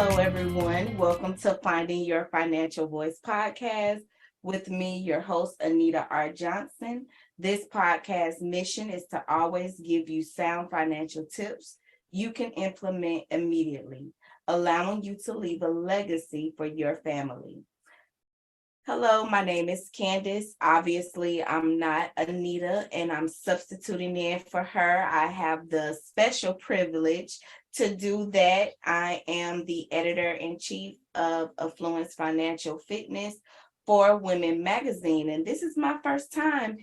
Hello, everyone. Welcome to Finding Your Financial Voice podcast with me, your host, Anita R Johnson. This podcast mission is to always give you sound financial tips you can implement immediately, allowing you to leave a legacy for your family. Hello, my name is Candace. Obviously, I'm not Anita, and I'm substituting in for her. I have the special privilege to do that. I am the editor-in-chief of Affluence Financial Fitness for Women Magazine, and this is my first time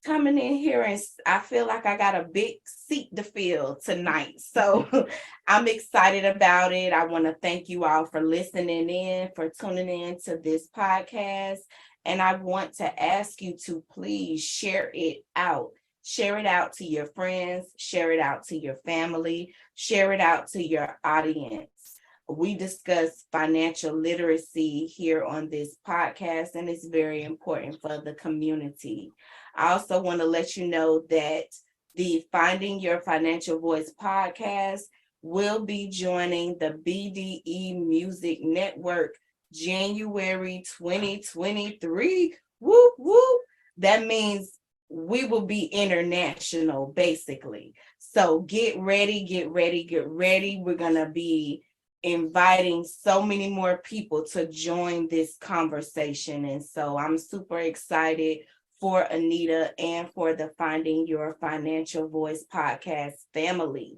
coming in here, and I feel like I got a big seat to fill tonight. So I'm excited about it. I want to thank you all for listening in, for tuning in to this podcast. And I want to ask you to please share it out. Share it out to your friends, share it out to your family, share it out to your audience. We discuss financial literacy here on this podcast, and it's very important for the community. I also want to let you know that the Finding Your Financial Voice podcast will be joining the BDE Music Network January 2023. Whoop, whoop. That means we will be international, basically. So get ready, get ready, get ready. We're going to be inviting so many more people to join this conversation. And so I'm super excited for Anita and for the Finding Your Financial Voice podcast family.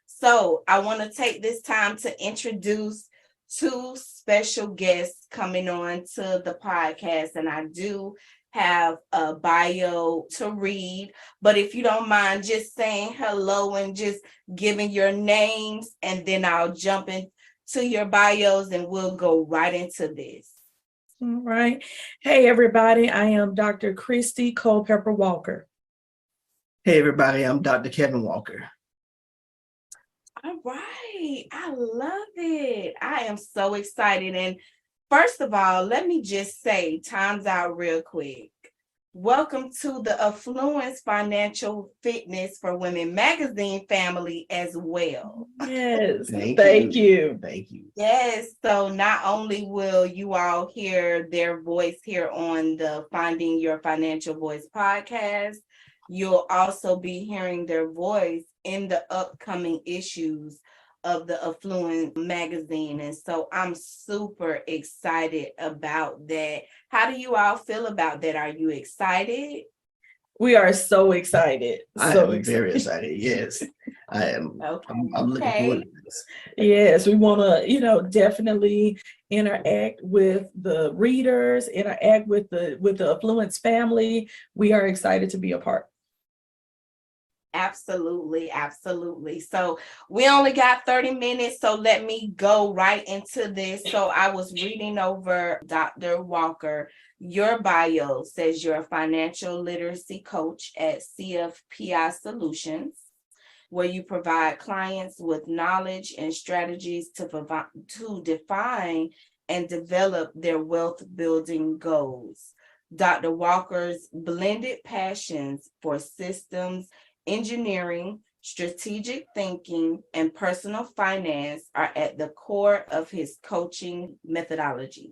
So I want to take this time to introduce two special guests coming on to the podcast, and I do have a bio to read, but if you don't mind just saying hello and just giving your names, and then I'll jump into your bios and we'll go right into this. All right. Hey, everybody. I am Dr. Christi Culpepper-Walker. Hey, everybody. I'm Dr. Kevin Walker. All right. I love it. I am so excited. And first of all, let me just say, time's out real quick. Welcome to the Affluence Financial Fitness for Women Magazine family as well. Yes. Thank you. Thank you. Yes. So not only will you all hear their voice here on the Finding Your Financial Voice podcast, you'll also be hearing their voice in the upcoming issues of the Affluence magazine. And so I'm super excited about that. How do you all feel about that? Are you excited? We are so excited. I am very excited. Yes, I am. Okay. I'm looking forward to this. Yes, we want to, definitely interact with the readers, interact with the Affluence family. We are excited to be a part. Absolutely, absolutely. So we only got 30 minutes, so let me go right into this. So I was reading over Dr. Walker. Your bio says you're a financial literacy coach at CFPI Solutions, where you provide clients with knowledge and strategies to define and develop their wealth building goals. Dr. Walker's blended passions for systems engineering, strategic thinking, and personal finance are at the core of his coaching methodology.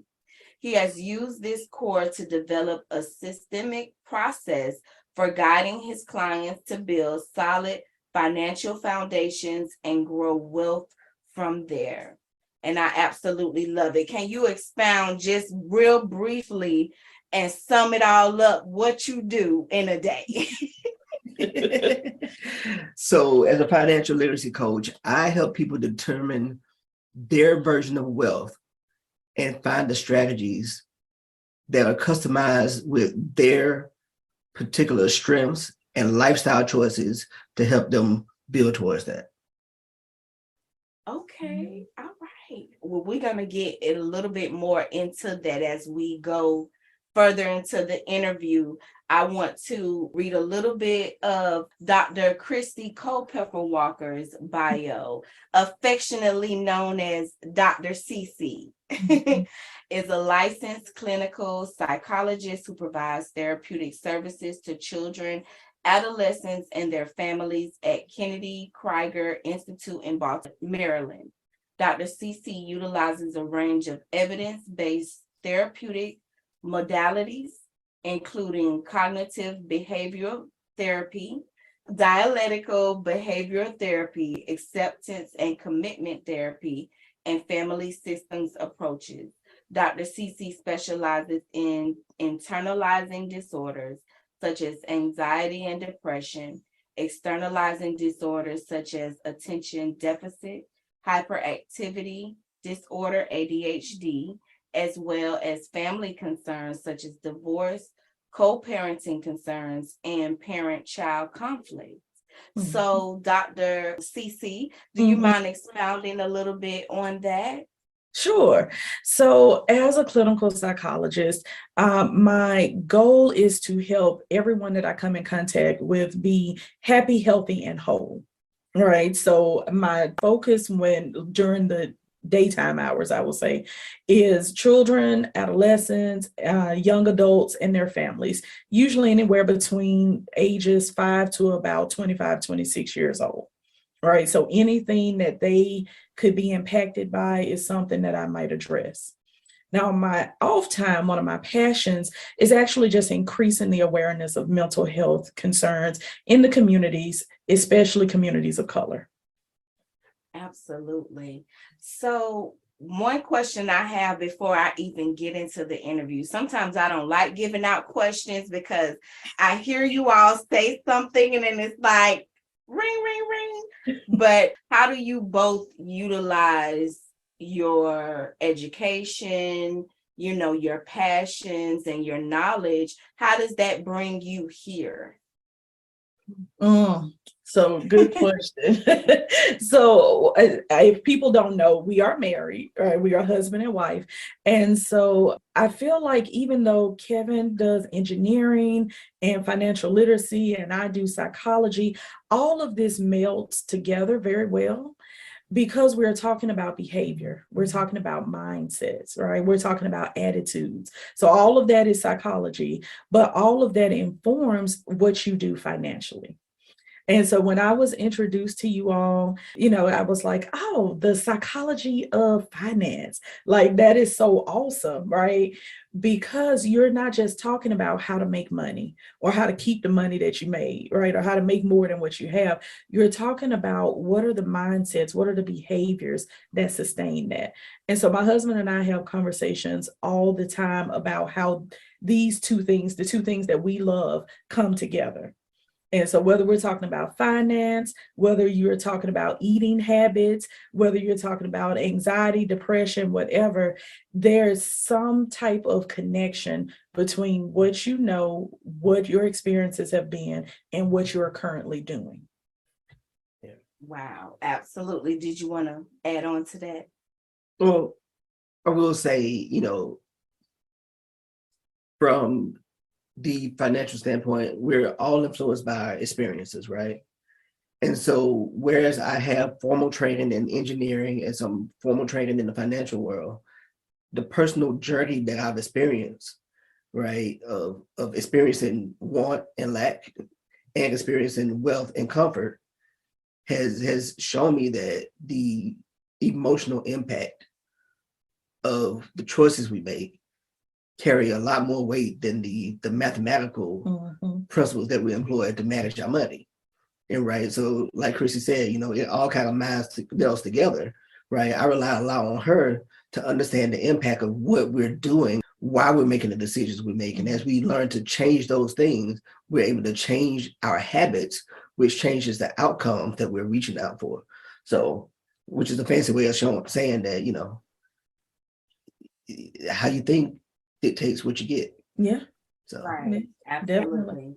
He has used this core to develop a systemic process for guiding his clients to build solid financial foundations and grow wealth from there. And I absolutely love it. Can you expound just real briefly and sum it all up, what you do in a day? So as a financial literacy coach, I help people determine their version of wealth and find the strategies that are customized with their particular strengths and lifestyle choices to help them build towards that. Okay, all right. Well, we're going to get a little bit more into that as we go further into the interview. I want to read a little bit of Dr. Christi Culpepper-Walker's bio, affectionately known as Dr. CC. Is a licensed clinical psychologist who provides therapeutic services to children, adolescents, and their families at Kennedy Krieger Institute in Baltimore, Maryland. Dr. CC utilizes a range of evidence-based therapeutic modalities, including cognitive behavioral therapy, dialectical behavioral therapy, acceptance and commitment therapy, and family systems approaches. Dr. CC specializes in internalizing disorders such as anxiety and depression, externalizing disorders such as attention deficit, hyperactivity disorder, ADHD, as well as family concerns such as divorce, co-parenting concerns, and parent-child conflict. So, Dr. CC, do you mind expounding a little bit on that? Sure. So, as a clinical psychologist, my goal is to help everyone that I come in contact with be happy, healthy, and whole. Right. So, my focus during the daytime hours, I will say, is children, adolescents, young adults, and their families, usually anywhere between ages 5 to about 25, 26 years old. Right. So anything that they could be impacted by is something that I might address. Now, my off time, one of my passions is actually just increasing the awareness of mental health concerns in the communities, especially communities of color. Absolutely. So one question I have before I even get into the interview, sometimes I don't like giving out questions because I hear you all say something and then it's like, ring, ring, ring. But how do you both utilize your education, your passions and your knowledge? How does that bring you here? So good question. So if people don't know, we are married, right? We are husband and wife. And so I feel like even though Kevin does engineering and financial literacy and I do psychology, all of this melts together very well because we're talking about behavior. We're talking about mindsets, right? We're talking about attitudes. So all of that is psychology, but all of that informs what you do financially. And so when I was introduced to you all, I was like, oh, the psychology of finance, like that is so awesome, right? Because you're not just talking about how to make money or how to keep the money that you made, right? Or how to make more than what you have. You're talking about what are the mindsets, what are the behaviors that sustain that. And so my husband and I have conversations all the time about how these two things, the two things that we love, come together. And so whether we're talking about finance, whether you're talking about eating habits, whether you're talking about anxiety, depression, whatever, there's some type of connection between what you know, what your experiences have been, and what you're currently doing. Yeah. Wow, absolutely. Did you want to add on to that? Well, I will say, from the financial standpoint, we're all influenced by our experiences, right? And so, whereas I have formal training in engineering and some formal training in the financial world, the personal journey that I've experienced, right, of experiencing want and lack and experiencing wealth and comfort has shown me that the emotional impact of the choices we make carry a lot more weight than the mathematical principles that we employ to manage our money. And right, so like Christi said, it all kind of melds together, right? I rely a lot on her to understand the impact of what we're doing, why we're making the decisions we make. And as we learn to change those things, we're able to change our habits, which changes the outcomes that we're reaching out for. So, which is a fancy way of saying that, how you think dictates what you get. Yeah. So right. Absolutely.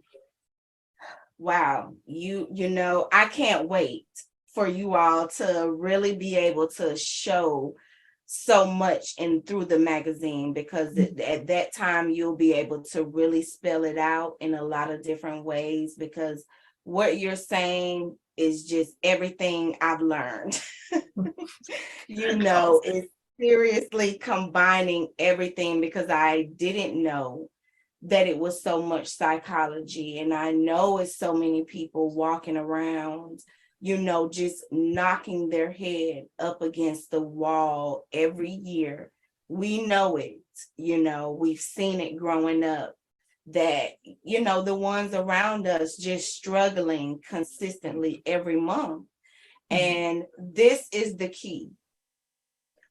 Wow. I can't wait for you all to really be able to show so much through the magazine, because at that time you'll be able to really spell it out in a lot of different ways, because what you're saying is just everything I've learned. It's seriously combining everything, because I didn't know that it was so much psychology, and I know it's so many people walking around just knocking their head up against the wall every year. We know it, we've seen it growing up, that, the ones around us just struggling consistently every month. And this is the key.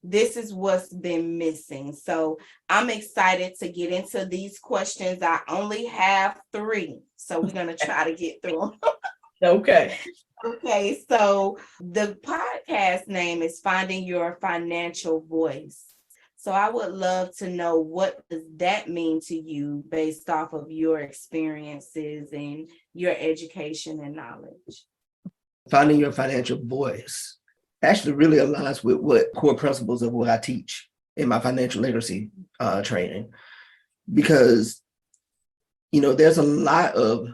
This is what's been missing. So I'm excited to get into these questions. I only have 3, so we're going to try to get through them. Okay. Okay, so the podcast name is Finding Your Financial Voice. So I would love to know, what does that mean to you based off of your experiences and your education and knowledge? Finding your financial voice actually really aligns with what core principles of what I teach in my financial literacy training, because there's a lot of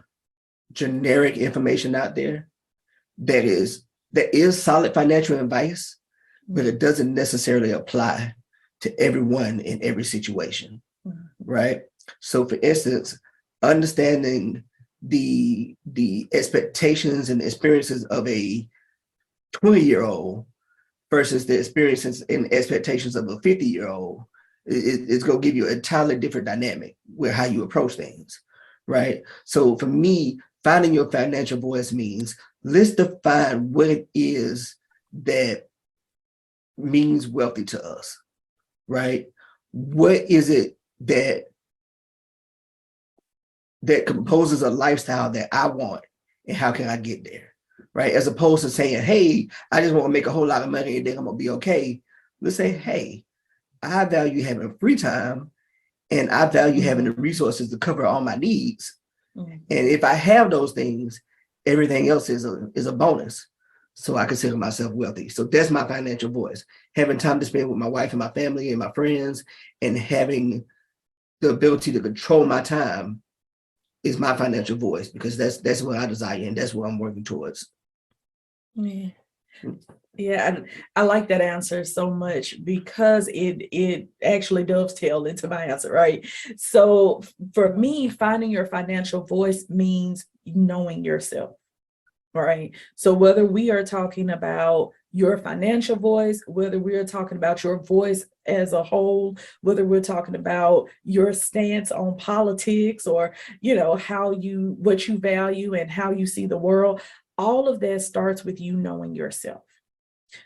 generic information out there that is solid financial advice, but it doesn't necessarily apply to everyone in every situation, right? So for instance, understanding the expectations and experiences of a 20-year-old versus the experiences and expectations of a 50-year-old is going to give you an entirely different dynamic with how you approach things, right? So for me, finding your financial voice means, let's define what it is that means wealthy to us, right? What is it that composes a lifestyle that I want, and how can I get there, right? As opposed to saying, hey, I just want to make a whole lot of money and then I'm gonna be okay. Let's say, hey, I value having free time, and I value having the resources to cover all my needs. And if I have those things, everything else is a bonus. So I consider myself wealthy. So that's my financial voice. Having time to spend with my wife and my family and my friends, and having the ability to control my time is my financial voice, because that's what I desire, and that's what I'm working towards. Yeah, I like that answer so much, because it actually dovetails into my answer, right? So for me, finding your financial voice means knowing yourself, right? So whether we are talking about your financial voice, whether we're talking about your voice as a whole, whether we're talking about your stance on politics, or what you value and how you see the world, all of that starts with you knowing yourself.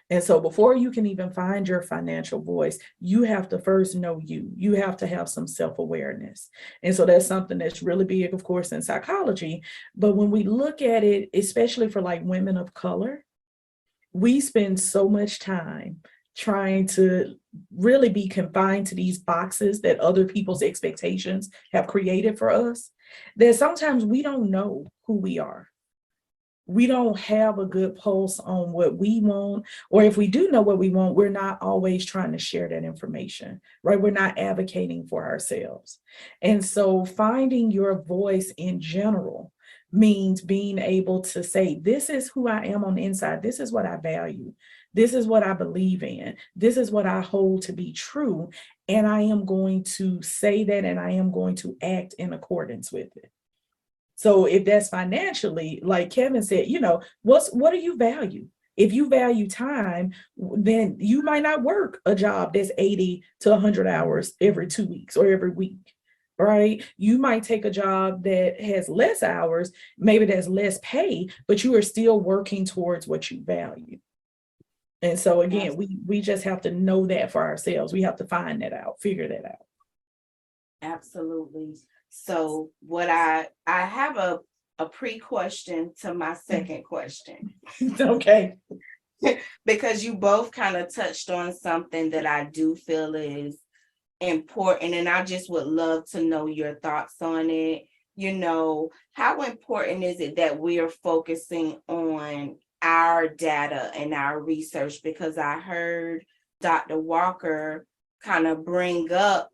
And so before you can even find your financial voice, you have to first know you. You have to have some self-awareness. And so that's something that's really big, of course, in psychology. But when we look at it, especially for like women of color, we spend so much time trying to really be confined to these boxes that other people's expectations have created for us, that sometimes we don't know who we are. We don't have a good pulse on what we want, or if we do know what we want, we're not always trying to share that information, right? We're not advocating for ourselves. And so finding your voice in general means being able to say, this is who I am on the inside. This is what I value. This is what I believe in. This is what I hold to be true. And I am going to say that, and I am going to act in accordance with it. So if that's financially, like Kevin said, what do you value? If you value time, then you might not work a job that's 80 to 100 hours every 2 weeks or every week, right? You might take a job that has less hours, maybe there's less pay, but you are still working towards what you value. And so again, we just have to know that for ourselves. We have to find that out, figure that out. Absolutely. So what I have a pre-question to my second question. Okay. Because you both kind of touched on something that I do feel is important, and I just would love to know your thoughts on it. How important is it that we are focusing on our data and our research? Because I heard Dr. Walker kind of bring up,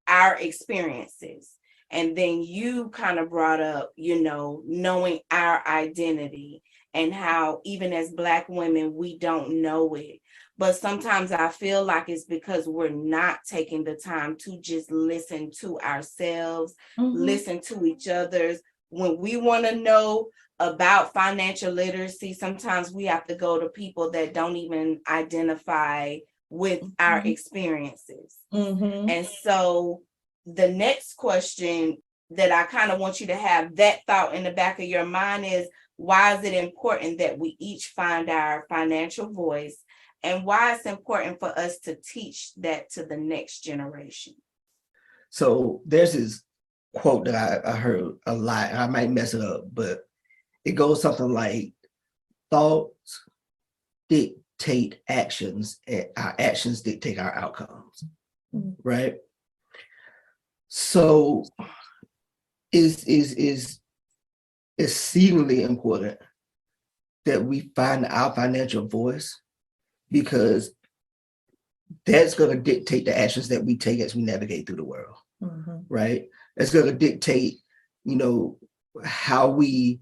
our experiences. And then you kind of brought up, knowing our identity, and how even as Black women, we don't know it. But sometimes I feel like it's because we're not taking the time to just listen to ourselves, listen to each other's. When we want to know about financial literacy, sometimes we have to go to people that don't even identify with our experiences. And so the next question that I kind of want you to have that thought in the back of your mind is, why is it important that we each find our financial voice, and why it's important for us to teach that to the next generation? So there's this quote that I heard a lot. I might mess it up, but it goes something like, thoughts dictate actions, and our actions dictate our outcomes, right? So is exceedingly important that we find our financial voice, because that's going to dictate the actions that we take as we navigate through the world, right? It's going to dictate, how we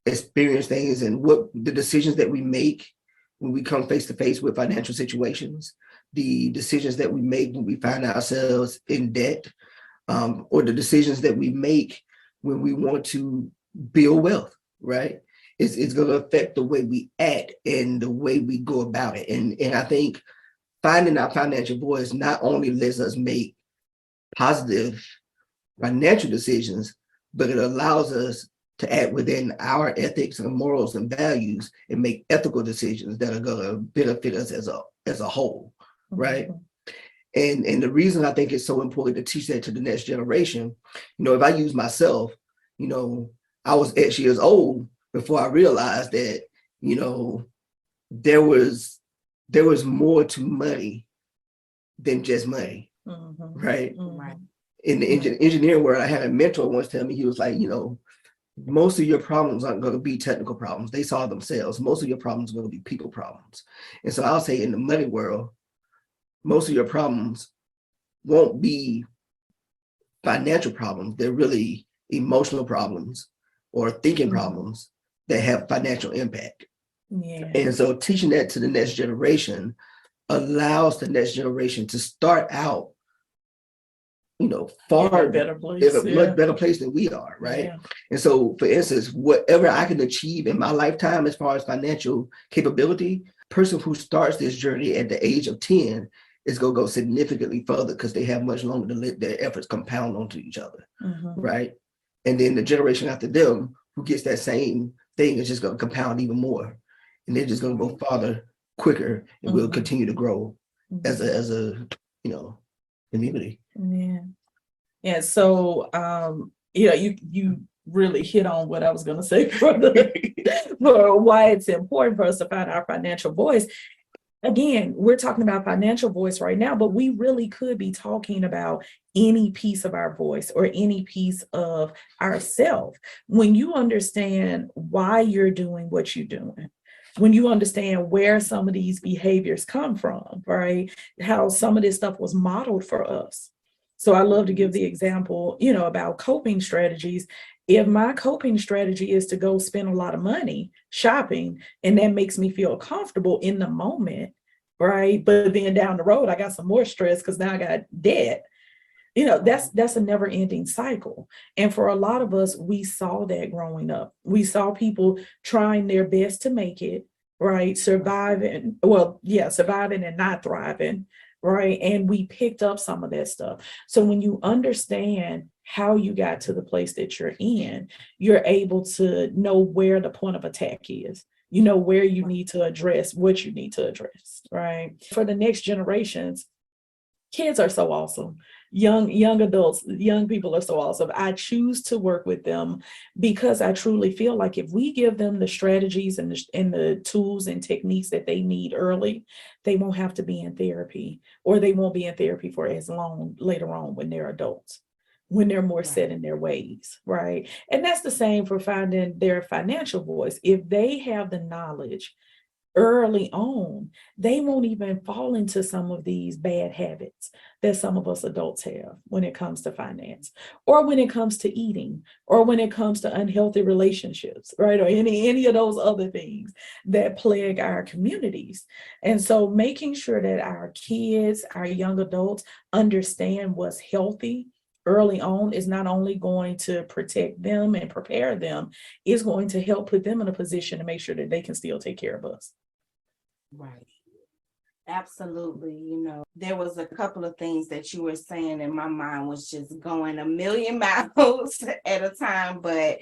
experience things and what the decisions that we make when we come face to face with financial situations, the decisions that we make when we find ourselves in debt, or the decisions that we make when we want to build wealth, right? It's going to affect the way we act and the way we go about it. And I think finding our financial voice not only lets us make positive financial decisions, but it allows us to act within our ethics and morals and values and make ethical decisions that are going to benefit us as a whole, right? And the reason I think it's so important to teach that to the next generation, if I use myself, I was X years old before I realized that, there was more to money than just money, right? In the engineering world, I had a mentor once tell me, he was like, most of your problems aren't going to be technical problems. They solve themselves. Most of your problems are going to be people problems. And so I'll say in the money world, most of your problems won't be financial problems. They're really emotional problems or thinking problems that have financial impact. And so teaching that to the next generation allows the next generation to start out, far in a better place, in a much better place than we are, right? And so, for instance, whatever I can achieve in my lifetime as far as financial capability, person who starts this journey at the age of 10 is going to go significantly further because they have much longer to let their efforts compound onto each other, right? And then the generation after them who gets that same thing is just going to compound even more, and they're just going to go farther, quicker, and we'll continue to grow as a community. Yeah. So you really hit on what I was going to say for why it's important for us to find our financial voice. Again, we're talking about financial voice right now, but we really could be talking about any piece of our voice or any piece of ourself. When you understand why you're doing what you're doing, when you understand where some of these behaviors come from, right? How some of this stuff was modeled for us. So I love to give the example, about coping strategies. If my coping strategy is to go spend a lot of money shopping, and that makes me feel comfortable in the moment, right? But then down the road, I got some more stress because now I got debt. That's a never ending cycle. And for a lot of us, we saw that growing up. We saw people trying their best to make it, right? Surviving and not thriving, right? And we picked up some of that stuff. So when you understand how you got to the place that you're in, you're able to know where the point of attack is. Where you need to address what you need to address, right? For the next generations, kids are so awesome. Young adults, young people are so awesome. I choose to work with them because I truly feel like if we give them the strategies and the tools and techniques that they need early, they won't have to be in therapy, or they won't be in therapy for as long later on when they're adults, when they're more set in their ways, right? And that's the same for finding their financial voice. If they have the knowledge early on, they won't even fall into some of these bad habits that some of us adults have when it comes to finance, or when it comes to eating, or when it comes to unhealthy relationships, right? Or any of those other things that plague our communities. And so making sure that our kids, our young adults understand what's healthy early on is not only going to protect them and prepare them, it's going to help put them in a position to make sure that they can still take care of us. Right. Absolutely. There was a couple of things that you were saying, and my mind was just going a million miles at a time. But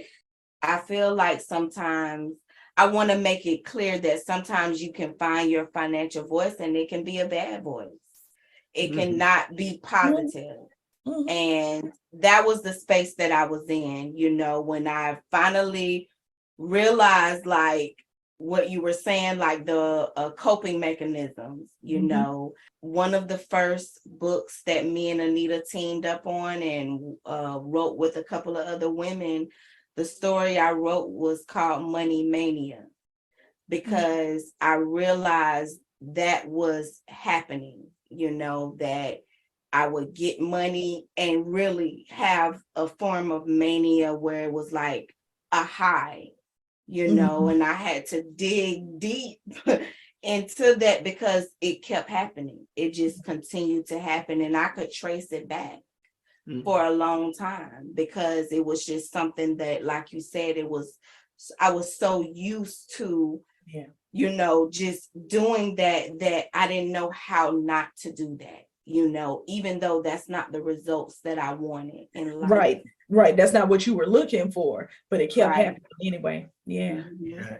I feel like sometimes I want to make it clear that sometimes you can find your financial voice and it can be a bad voice. It cannot be positive. Mhm. And that was the space that I was in, when I finally realized, like what you were saying, like the coping mechanisms. One of the first books that me and Anita teamed up on and wrote with a couple of other women, the story I wrote was called Money Mania, because I realized that was happening, that I would get money and really have a form of mania where it was like a high, and I had to dig deep into that because it kept happening. It just continued to happen, and I could trace it back for a long time because it was just something that, like you said, I was so used to, just doing that I didn't know how not to do that. Even though that's not the results that I wanted in life. Right. That's not what you were looking for, but it kept Right. happening anyway. Yeah.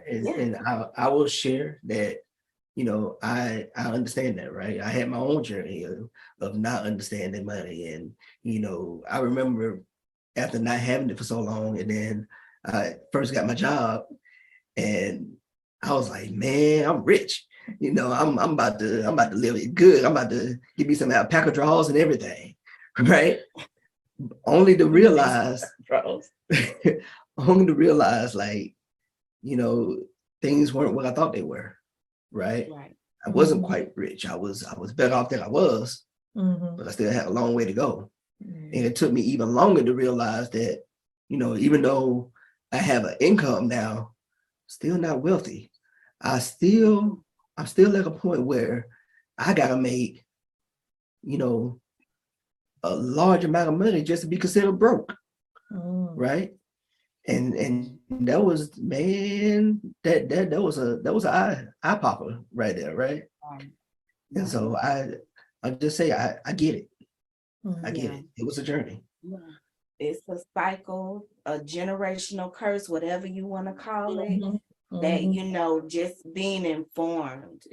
And I will share that, I understand that, right? I had my own journey of not understanding money. And, I remember after not having it for so long, and then I first got my job, and I was like, man, I'm rich. I'm about to live it good. I'm about to give me some alpaca draws and everything, right? Only to realize, like, things weren't what I thought they were, right? I wasn't quite rich. I was better off than I was, but I still had a long way to go. And it took me even longer to realize that, even though I have an income now, still not wealthy. I'm still at a point where I gotta make, a large amount of money just to be considered broke, right? And that was, man, that was an eye popper right there, right? And so I just say I get it. I get it. It was a journey. It's a cycle, a generational curse, whatever you want to call it. That just being informed,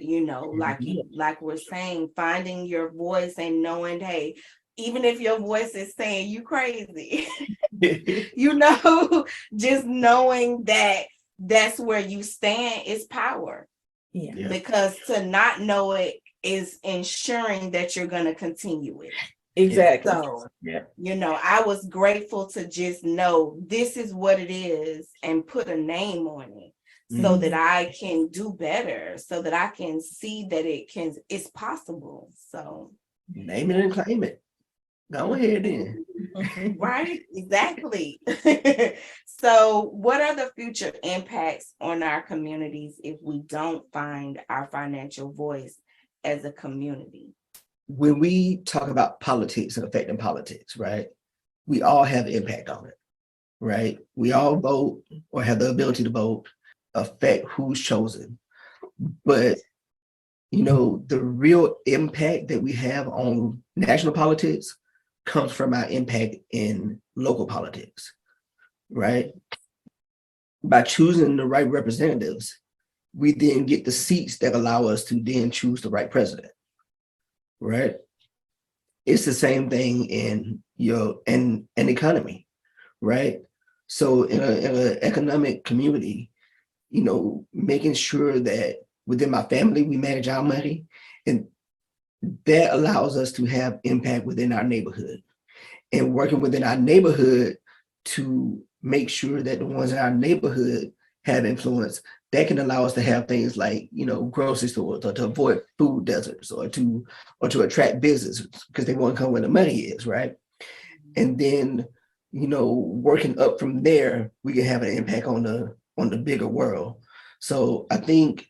like we're saying, finding your voice and knowing, hey, even if your voice is saying you crazy, just knowing that that's where you stand is power. Because to not know it is ensuring that you're going to continue it. Exactly. So, I was grateful to just know this is what it is and put a name on it so that I can do better, so that I can see that it's possible. So name it and claim it. Go ahead then. Right, exactly. So what are the future impacts on our communities if we don't find our financial voice as a community? When we talk about politics and affecting politics, right, we all have impact on it, right? We all vote or have the ability to vote, affect who's chosen. But, the real impact that we have on national politics comes from our impact in local politics, right? By choosing the right representatives, we then get the seats that allow us to then choose the right president, right? It's the same thing in an economy, right? So in an economic community, making sure that within my family we manage our money, and that allows us to have impact within our neighborhood, and working within our neighborhood to make sure that the ones in our neighborhood have influence. That can allow us to have things like, grocery stores, or to avoid food deserts, or to attract business because they want to come where the money is, right? And then, working up from there, we can have an impact on the bigger world. So I think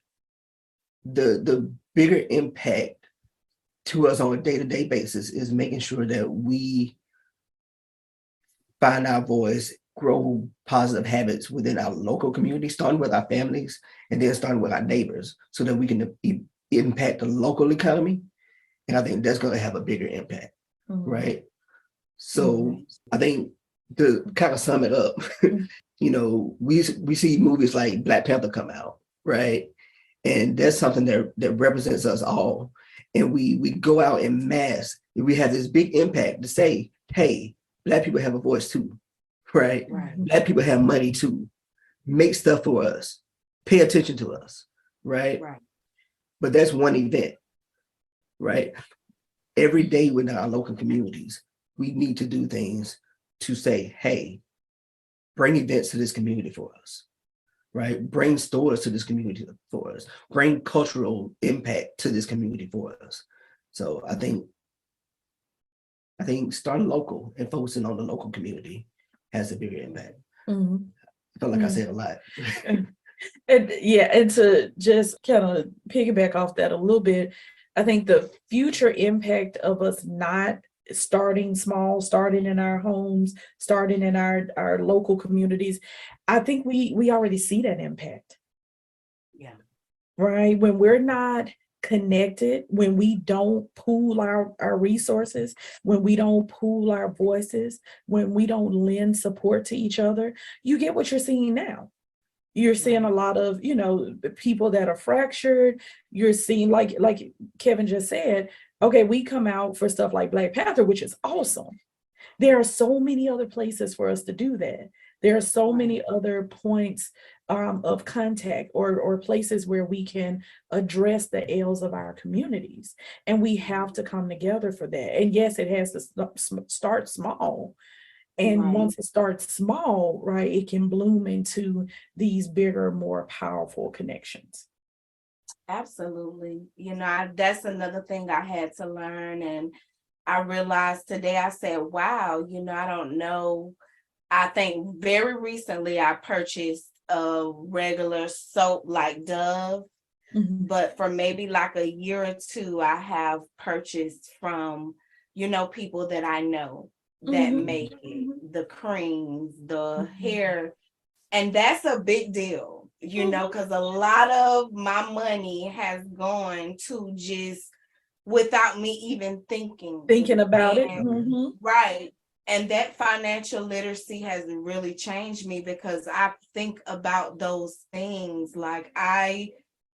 the bigger impact to us on a day-to-day basis is making sure that we find our voice, grow positive habits within our local community, starting with our families and then starting with our neighbors so that we can impact the local economy. And I think that's going to have a bigger impact, right? So I think to kind of sum it up, you know, we see movies like Black Panther come out, right? And that's something that represents us all. And we go out in mass, and we have this big impact to say, hey, Black people have a voice too, right? Black people have money too. Make stuff for us. Pay attention to us, right? But that's one event, right? Every day within our local communities, we need to do things to say, hey, bring events to this community for us, right? Bring stores to this community for us. Bring cultural impact to this community for us. So I think starting local and focusing on the local community has a bigger impact. I feel like I said a lot. And to just kind of piggyback off that a little bit, I think the future impact of us not starting small, starting in our homes, starting in our local communities, I think we already see that impact. Yeah. Right? When we're not connected, when we don't pool our resources, when we don't pool our voices, when we don't lend support to each other, you get what you're seeing now. You're seeing a lot of, you know, people that are fractured. You're seeing, like Kevin just said, okay, we come out for stuff like Black Panther, which is awesome. There are so many other places for us to do that. There are so many other points of contact or places where we can address the ills of our communities. And we have to come together for that. And yes, it has to start small. And once it starts small, right, it can bloom into these bigger, more powerful connections. Absolutely. You know, that's another thing I had to learn. And I realized today, I said, wow, you know, I don't know. I think very recently I purchased a regular soap like Dove, but for maybe like a year or two, I have purchased from, you know, people that I know that make it, the creams, the hair, and that's a big deal, you know, because a lot of my money has gone to just without me even thinking about it. Right. And that financial literacy has really changed me because I think about those things. Like I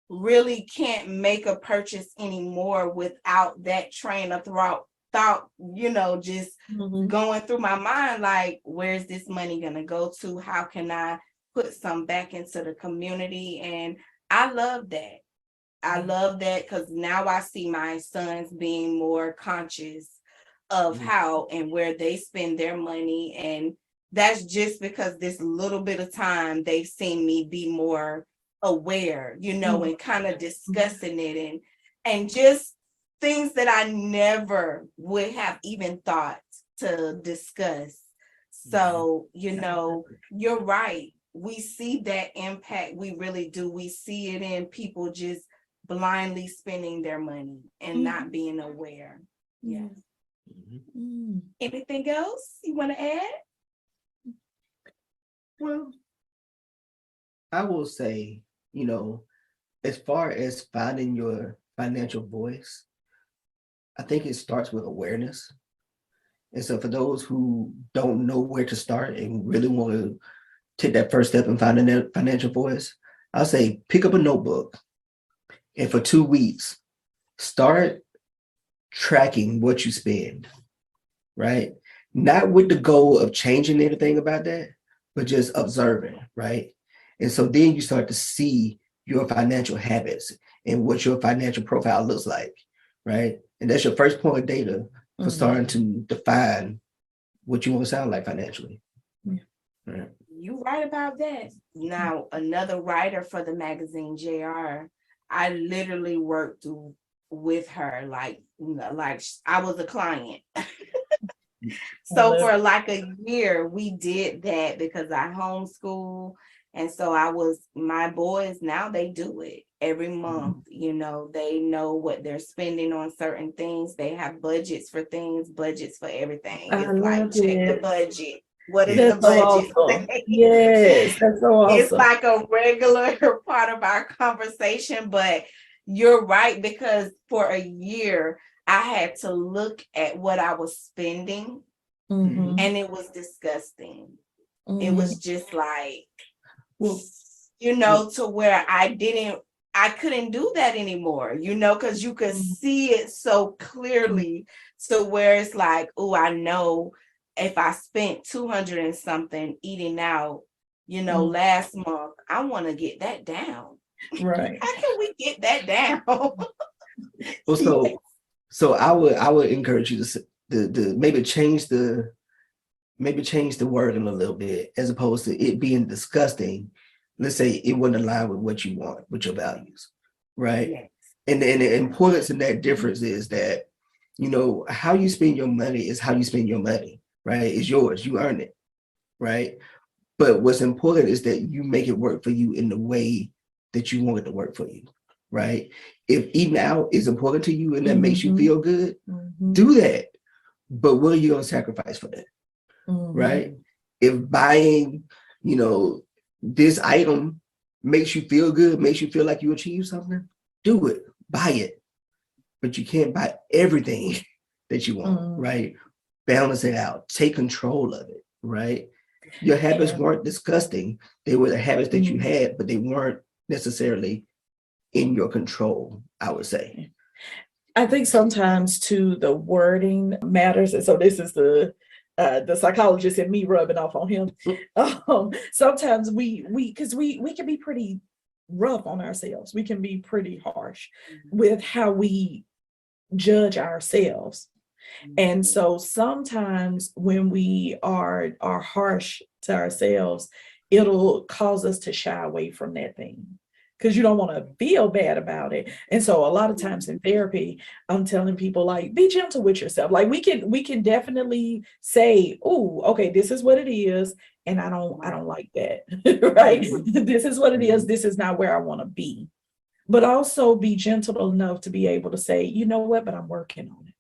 really can't make a purchase anymore without that train of thought, you know, just going through my mind, like, where's this money gonna go to? How can I put some back into the community? And I love that. I love that because now I see my sons being more conscious of how and where they spend their money. And that's just because this little bit of time they've seen me be more aware, you know, and kind of discussing it and just things that I never would have even thought to discuss. So, you know, you're right. We see that impact. We really do. We see it in people just blindly spending their money and not being aware. Yeah. Anything else you want to add? Well, I will say, you know, as far as finding your financial voice, I think it starts with awareness. And so for those who don't know where to start and really want to take that first step in finding their financial voice, I'll say pick up a notebook and for 2 weeks, start tracking what you spend, right? Not with the goal of changing anything about that, but just observing, right? And so then you start to see your financial habits and what your financial profile looks like, right? And that's your first point of data for starting to define what you want to sound like financially. Right. You right about that. Now, another writer for the magazine, JR, I literally worked with her like I was a client. So for like a year, we did that because I homeschool. And so my boys, now they do it every month. You know, they know what they're spending on certain things. They have budgets for things, budgets for everything. It's like check the budget. What is Yeah. the That's so budget awesome. say? Yes, that's so It's awesome. like a regular part of our conversation, but you're right, because for a year I had to look at what I was spending Mhm, and it was disgusting. It mhm, was just like, Well, to where I couldn't do that anymore, because you could mhm, see it so clearly, to where it's like, oh, I know if I spent 200 and something eating out, mhm. last month, I want to get that down. Right. How can we get that down? well, so I would encourage you to maybe change the wording a little bit, as opposed to it being disgusting. Let's say it wouldn't align with what you want, with your values, right? Yes. And the importance in that difference is that, how you spend your money is how you spend your money, right? It's yours, you earn it, right? But what's important is that you make it work for you in the way that you want it to work for you, right? If eating out is important to you and that makes you Mhm, feel good, mhm, do that. But what are you going to sacrifice for that, mhm. right? If buying, you know, this item makes you feel good, makes you feel like you achieved something, do it, buy it. But you can't buy everything that you want, Mhm. right? Balance it out, take control of it, right? Your habits Yeah. weren't disgusting. They were the habits that you Mhm. had, but they weren't necessarily in your control, I would say. I think sometimes too the wording matters, and so this is the psychologist and me rubbing off on him. Sometimes we can be pretty rough on ourselves. We can be pretty harsh with how we judge ourselves. And so sometimes when we are harsh to ourselves, it'll cause us to shy away from that thing because you don't want to feel bad about it. And so a lot of times in therapy, I'm telling people like, be gentle with yourself. Like we can definitely say, oh, okay, this is what it is, and I don't like that. Right? This is what it is. This is not where I want to be. But also be gentle enough to be able to say, you know what, but I'm working on it.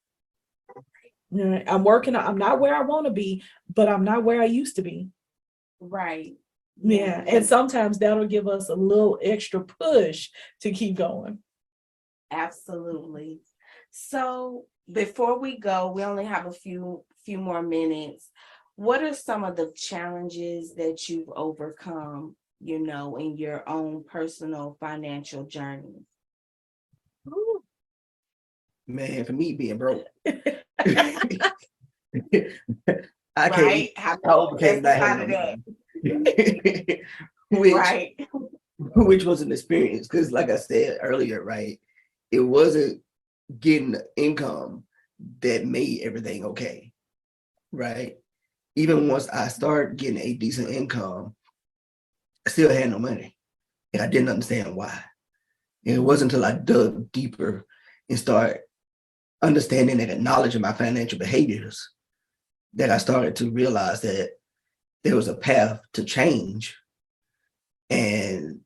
Yeah, I'm not where I want to be, but I'm not where I used to be. Right. Yeah. And sometimes that'll give us a little extra push to keep going. Absolutely. So before we go, we only have a few more minutes. What are some of the challenges that you've overcome, in your own personal financial journey? Ooh. Man, for me being broke, I can't, Right? How I overcame not testify having to no that. money. which Right. which was an experience, because like I said earlier, right, it wasn't getting income that made everything okay, right? Even once I started getting a decent income, I still had no money, and I didn't understand why. And it wasn't until I dug deeper and started understanding and acknowledging my financial behaviors that I started to realize that there was a path to change, and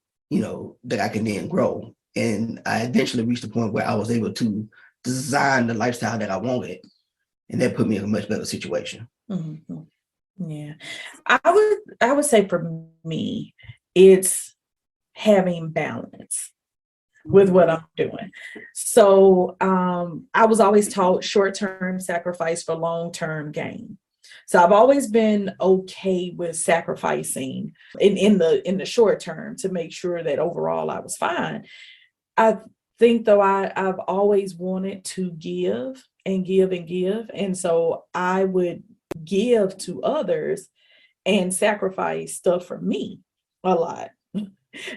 that I can then grow. And I eventually reached the point where I was able to design the lifestyle that I wanted, and that put me in a much better situation. Mhm. Yeah. I would say for me, it's having balance with what I'm doing. So I was always taught short-term sacrifice for long-term gain. So I've always been okay with sacrificing in the short term to make sure that overall I was fine. I think though I've always wanted to give and give and give. And so I would give to others and sacrifice stuff for me a lot.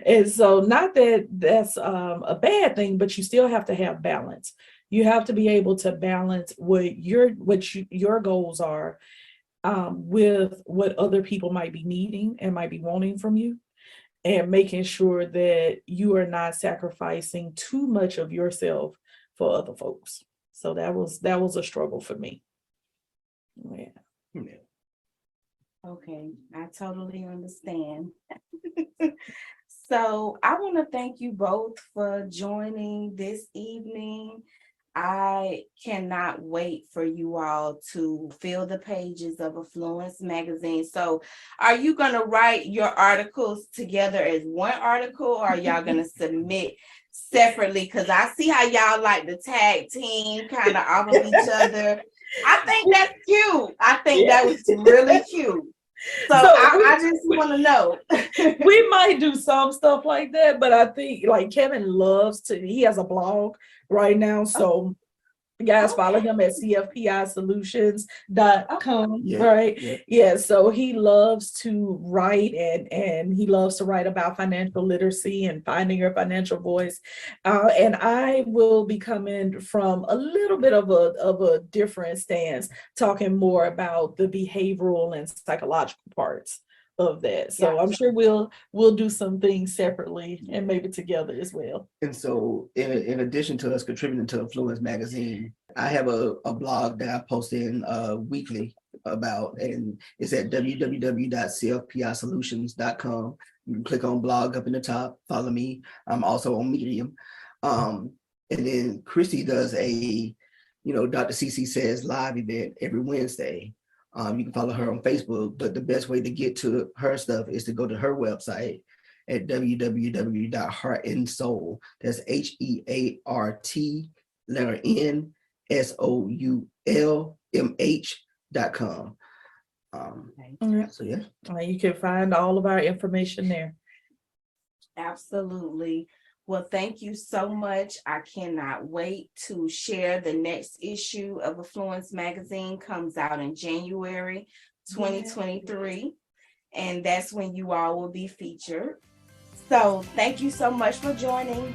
And so not that that's a bad thing, but you still have to have balance. You have to be able to balance your goals are with what other people might be needing and might be wanting from you, and making sure that you are not sacrificing too much of yourself for other folks. So that was a struggle for me. Yeah. Yeah. Okay, I totally understand. So I want to thank you both for joining this evening. I cannot wait for you all to fill the pages of Affluence magazine. So are you going to write your articles together as one article, or are y'all going to submit separately? Because I see how y'all like the tag team kind of off of each other. I think that's cute. I think that was really cute. So I just want to know. We might do some stuff like that, but I think like Kevin he has a blog right now. So you guys follow him at CFPI Solutions.com, right? Yeah, so he loves to write and he loves to write about financial literacy and finding your financial voice. And I will be coming from a little bit of a different stance, talking more about the behavioral and psychological parts of that. So I'm sure we'll do some things separately and maybe together as well. And so in addition to us contributing to Affluence magazine, I have a blog that I post in weekly about, and it's at www.cfpisolutions.com. You can click on blog up in the top, follow me. I'm also on Medium. And then Christi does a, Dr. CC Says live event every Wednesday. You can follow her on Facebook, but the best way to get to her stuff is to go to her website at www.heartandsoul. That's HEARTNSOULMH.com. So yeah, you can find all of our information there. Absolutely. Well, thank you so much. I cannot wait to share the next issue of Affluence magazine. Comes out in January 2023. And that's when you all will be featured. So thank you so much for joining.